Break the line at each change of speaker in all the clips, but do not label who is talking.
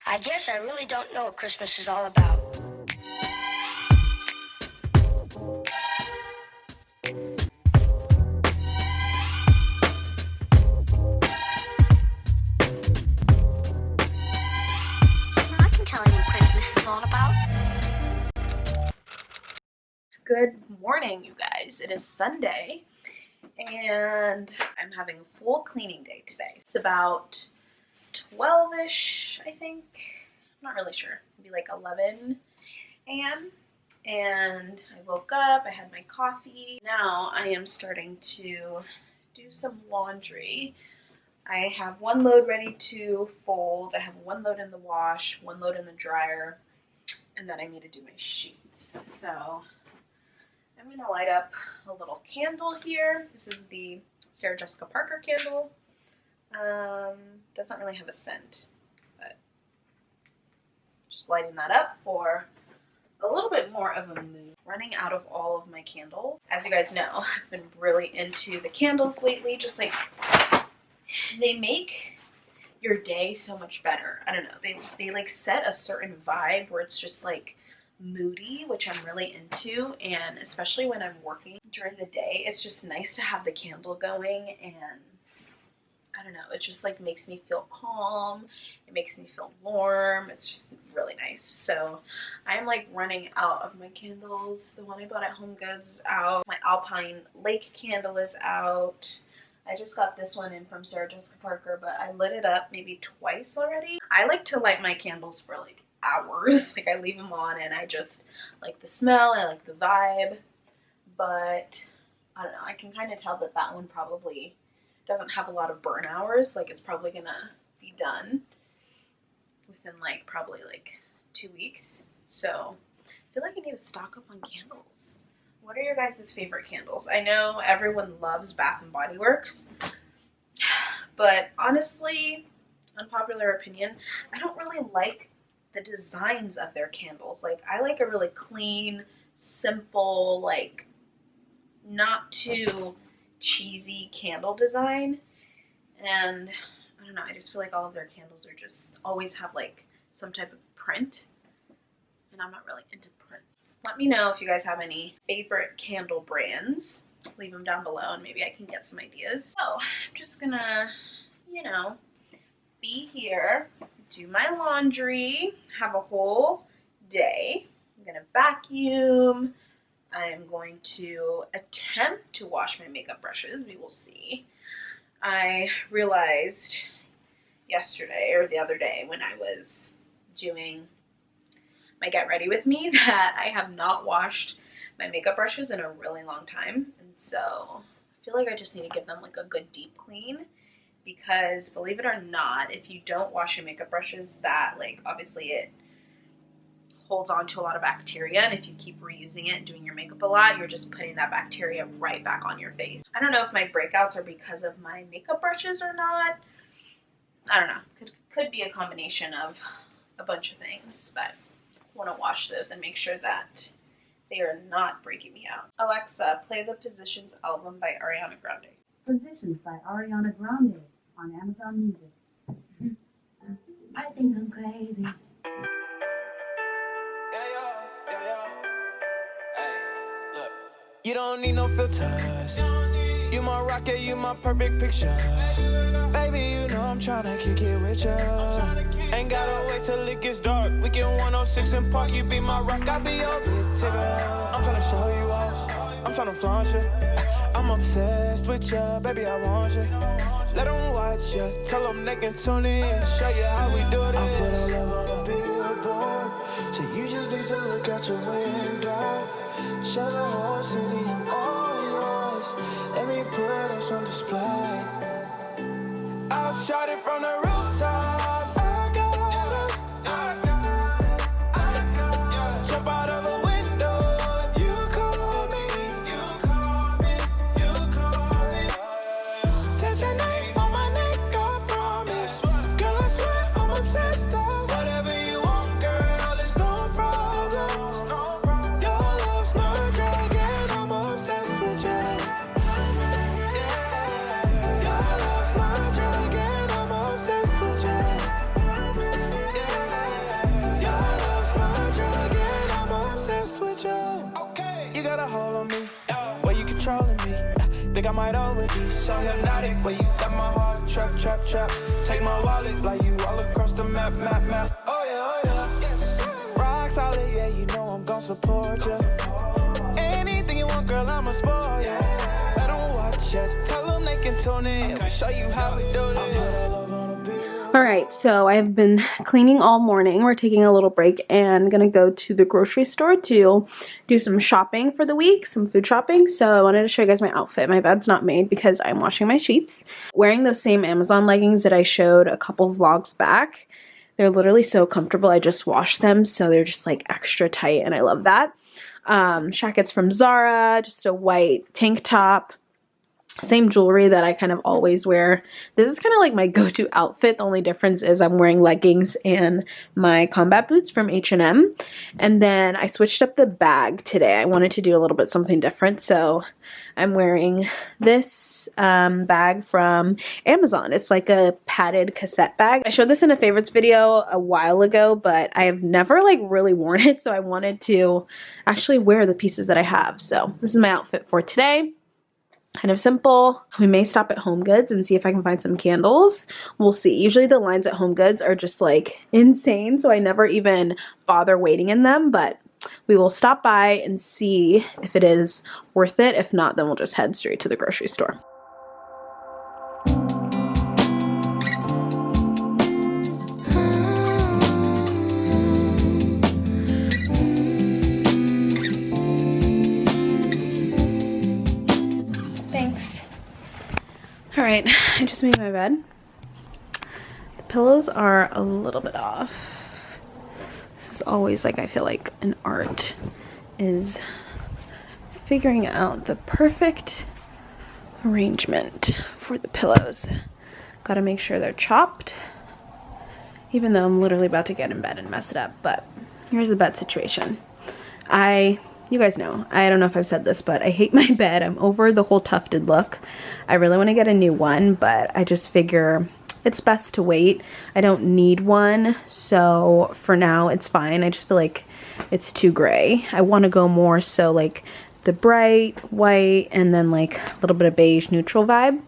I guess I really don't know what Christmas is all about. I can tell you what Christmas is all about.
Good morning, you guys. It is Sunday, and I'm having a full cleaning day today. It's about 12-ish, I think. I'm not really sure. Maybe like 11 a.m. And I woke up, I had my coffee. Now I am starting to do some laundry. I have one load ready to fold. I have one load in the wash, one load in the dryer, and then I need to do my sheets. So I'm going to light up a little candle here. This is the Sarah Jessica Parker candle. Doesn't really have a scent, but just lighting that up for a little bit more of a mood. Running out of all of my candles. As you guys know, I've been really into the candles lately. Just like, they make your day so much better. I don't know. They like set a certain vibe where it's just like moody, which I'm really into, and especially when I'm working during the day, it's just nice to have the candle going, and I don't know, it just like makes me feel calm, it makes me feel warm, it's just really nice. So I'm like running out of my candles. The one I bought at Home Goods is out, my Alpine Lake candle is out. I just got this one in from Sarah Jessica Parker, but I lit it up maybe twice already. I like to light my candles for like hours. Like I leave them on and I just like the smell, I like the vibe, but I don't know, I can kind of tell that that one probably doesn't have a lot of burn hours. Like it's probably gonna be done within like probably like 2 weeks. So I feel like I need to stock up on candles. What are your guys' favorite candles? I know everyone loves Bath and Body Works, but honestly, unpopular opinion, I don't really like the designs of their candles. Like I like a really clean, simple, like not too cheesy candle design. And I don't know, I just feel like all of their candles are just always have like some type of print, and I'm not really into print. Let me know if you guys have any favorite candle brands. Leave them down below and maybe I can get some ideas. So I'm just gonna, you know, be here, do my laundry, have a whole day. I'm gonna vacuum. I am going to attempt to wash my makeup brushes. We will see. I realized yesterday or the other day when I was doing my get ready with me that I have not washed my makeup brushes in a really long time. And so I feel like I just need to give them like a good deep clean. Because believe it or not, if you don't wash your makeup brushes, that like obviously it holds on to a lot of bacteria, and if you keep reusing it and doing your makeup a lot, you're just putting that bacteria right back on your face. I don't know if my breakouts are because of my makeup brushes or not. I don't know. Could be a combination of a bunch of things, but I want to wash those and make sure that they are not breaking me out. Alexa, play the Positions album by Ariana Grande.
Positions by Ariana Grande on Amazon Music.
I think I'm crazy.
You don't need no filters. You my rocket, you my perfect picture. Baby, you know I'm tryna kick it with ya. Ain't gotta wait till it gets dark. We can 106 and Park. You be my rock, I be your big ticket. I'm tryna show you off. I'm tryna flaunt you. I'm obsessed with ya, baby, I want you. Let them watch ya. Tell them they can tune in. Show you how we do this. I put our love on a billboard. So you just need to look out your window. Show the whole city I'm all yours. Let me put us on display. I'll shout it from the rooftops. I gotta jump out of a window if you call me. You call me. Touch your name on my neck, I promise. Girl, I swear I'm obsessed. Whatever you want, girl, it's no problem. Your love's my drug and I'm obsessed with you. Your love's my drug and I'm obsessed. a hold on me. Where you controlling me? Think I might OOTD. So hypnotic, where you got my heart trap, trap, trap. Take my wallet, fly you all across the map, map, map. Oh yeah, oh yeah. Rock solid, yeah, you know I'm gon' support ya. Anything you want, girl, I'ma spoil ya. Let them watch ya. Tell them they can tune in. We'll show you how we do this.
Alright, so I've been cleaning all morning. We're taking a little break and gonna go to the grocery store to do some shopping for the week, some food shopping. So I wanted to show you guys my outfit. My bed's not made because I'm washing my sheets. Wearing those same Amazon leggings that I showed a couple vlogs back. They're literally so comfortable. I just washed them, so they're just like extra tight and I love that. Jackets from Zara, just a white tank top. Same jewelry that I kind of always wear. This is kind of like my go-to outfit. The only difference is I'm wearing leggings and my combat boots from H&M. And then I switched up the bag today. I wanted to do a little bit something different. So I'm wearing this bag from Amazon. It's like a padded cassette bag. I showed this in a favorites video a while ago, but I have never like really worn it. So I wanted to actually wear the pieces that I have. So this is my outfit for today. Kind of simple. We may stop at Home Goods and see if I can find some candles. We'll see. Usually the lines at Home Goods are just like insane, so I never even bother waiting in them, but we will stop by and see if it is worth it. If not, then we'll just head straight to the grocery store. Alright, I just made my bed. The pillows are a little bit off. This is always like, I feel like an art is figuring out the perfect arrangement for the pillows. Gotta make sure they're chopped, even though I'm literally about to get in bed and mess it up. But here's the bed situation. You guys know, I don't know if I've said this, but I hate my bed. I'm over the whole tufted look. I really want to get a new one, but I just figure it's best to wait. I don't need one, so for now it's fine. I just feel like it's too gray. I want to go more so like the bright white and then like a little bit of beige neutral vibe.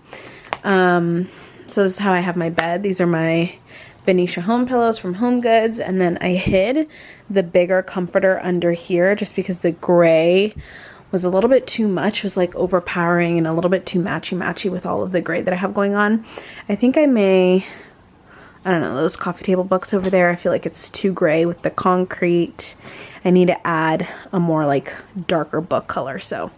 So this is how I have my bed. These are my Venetia home pillows from Home Goods, and then I hid the bigger comforter under here just because the gray was a little bit too much. It was like overpowering and a little bit too matchy with all of the gray that I have going on. I think I don't know, those coffee table books over there, I feel like it's too gray with the concrete. I need to add a more like darker book color, so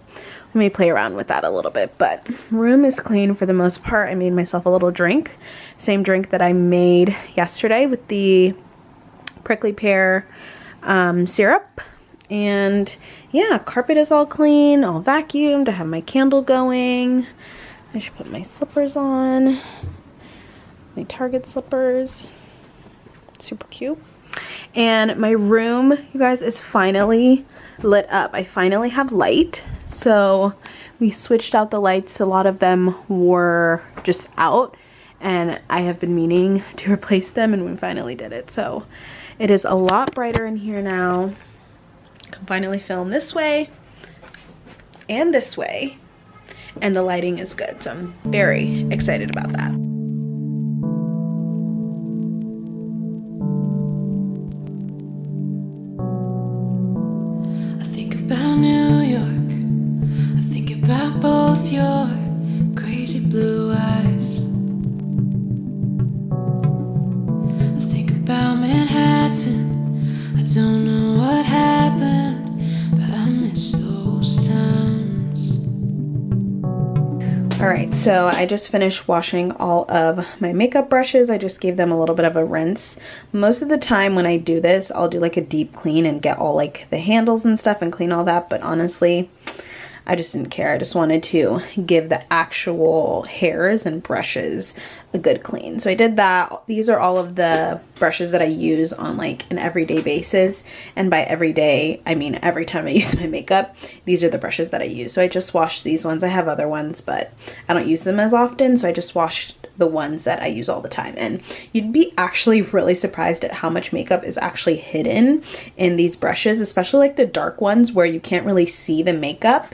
I may play around with that a little bit, but room is clean for the most part. I made myself a little drink, same drink that I made yesterday with the prickly pear syrup. And yeah, carpet is all clean, all vacuumed. I have my candle going. I should put my slippers on, my Target slippers, super cute. And my room, you guys, is finally lit up. I finally have light. So we switched out the lights. A lot of them were just out and I have been meaning to replace them, and we finally did it. So it is a lot brighter in here now. I can finally film this way and this way, and the lighting is good. So I'm very excited about that.
I think about New York, I think about both your crazy blue eyes. I think about Manhattan, I don't know what happened, but I miss those times.
Alright, so I just finished washing all of my makeup brushes. I just gave them a little bit of a rinse. Most of the time when I do this, I'll do like a deep clean and get all like the handles and stuff and clean all that, but honestly, I just didn't care. I just wanted to give the actual hairs and brushes a good clean. So I did that. These are all of the brushes that I use on like an everyday basis. And by everyday, I mean every time I use my makeup, these are the brushes that I use. So I just washed these ones. I have other ones, but I don't use them as often. So I just washed the ones that I use all the time. And you'd be actually really surprised at how much makeup is actually hidden in these brushes, especially like the dark ones where you can't really see the makeup.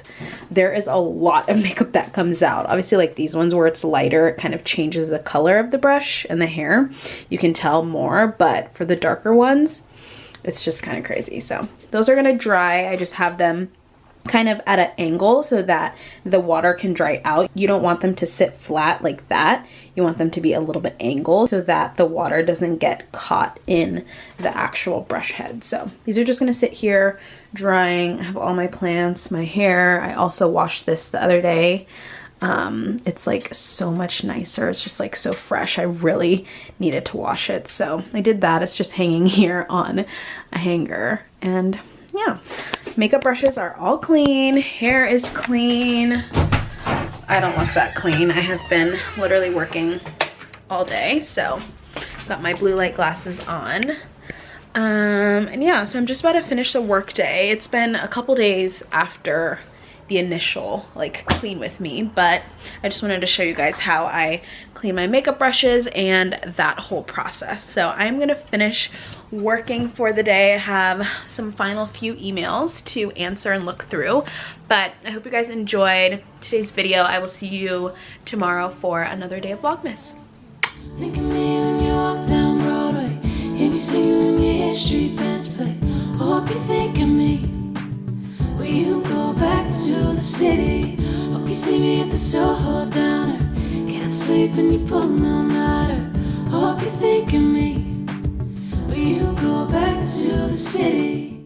There is a lot of makeup that comes out. Obviously like these ones where it's lighter, it kind of changes the color of the brush and the hair. You can tell more, but for the darker ones, it's just kind of crazy. So those are gonna dry. I just have them kind of at an angle so that the water can dry out. You don't want them to sit flat like that. You want them to be a little bit angled so that the water doesn't get caught in the actual brush head. So these are just gonna sit here drying. I have all my plants, my hair. I also washed this the other day. It's like so much nicer. It's just like so fresh. I really needed to wash it. So I did that. It's just hanging here on a hanger. And yeah, makeup brushes are all clean. Hair is clean. I don't look that clean. I have been literally working all day. So got my blue light glasses on. And yeah, so I'm just about to finish the work day. It's been a couple days after the initial like clean with me, but I just wanted to show you guys how I clean my makeup brushes and that whole process. So I'm gonna finish working for the day. I have some final few emails to answer and look through, but I hope you guys enjoyed today's video. I will see you tomorrow for another day of Vlogmas.
Think of me when you walk down Broadway. Hear me singing when you hear street bands play. Oh, hope you think of me. Will you go back to the city? Hope you see me at the Soho Diner. Can't sleep when you pull no nighter. Hope you think of me. Will you go back to the city?